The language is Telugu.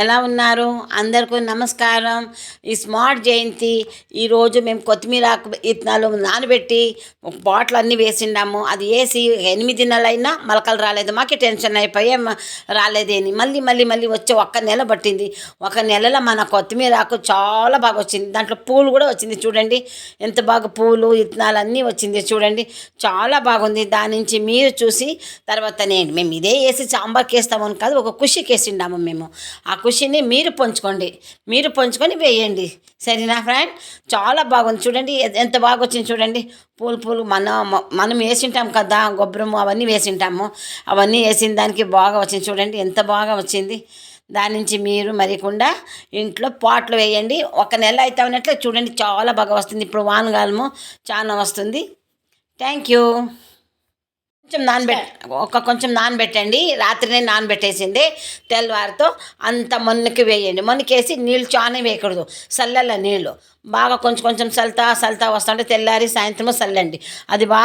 ఎలా ఉన్నారు? అందరికీ నమస్కారం. ఈ స్మార్ట్ జయంతి ఈరోజు మేము కొత్తిమీర ఇత్తనాలు నానబెట్టి బాటిల్ అన్నీ వేసిండాము. అది వేసి 8 నెలలైనా మొలకలు రాలేదు. మాకే టెన్షన్ అయిపోయి రాలేదేని మళ్ళీ మళ్ళీ మళ్ళీ వచ్చి 1 నెల పట్టింది. 1 నెలలో మన కొత్తిమీరకు చాలా బాగా వచ్చింది. దాంట్లో పూలు కూడా వచ్చింది. చూడండి ఎంత బాగా పూలు ఇత్తనాలు అన్నీ వచ్చింది. చూడండి చాలా బాగుంది. దాని నుంచి మీరు చూసి తర్వాత మేము ఇదే వేసి సాంబార్కి వేస్తామని కాదు, ఒక కుషికి వేసిండాము మేము. ఆ కుషిని మీరు పంచుకొని వేయండి. సరేనా ఫ్రెండ్? చాలా బాగుంది. చూడండి ఎంత బాగా వచ్చింది. చూడండి పూలు మనం వేసింటాం కదా, గొబ్బరము అవన్నీ వేసింటాము. అవన్నీ వేసిన దానికి బాగా వచ్చింది. చూడండి ఎంత బాగా వచ్చింది. దాని నుంచి మీరు మరికుండా ఇంట్లో పాట్లు వేయండి. 1 నెల అయితే ఉన్నట్లే చూడండి చాలా బాగా వస్తుంది. ఇప్పుడు వానకాలము చాలా వస్తుంది. Thank you. కొంచెం నానబెట్టండి. రాత్రినే నానబెట్టేసింది. తెల్లవారితో అంత మొన్నకి వేయండి. మొన్నకేసి నీళ్ళు చాలా వేయకూడదు. చల్లల నీళ్ళు బాగా కొంచెం సల్తా వస్తుంటే తెల్లారి సాయంత్రము చల్లండి. అది బాగా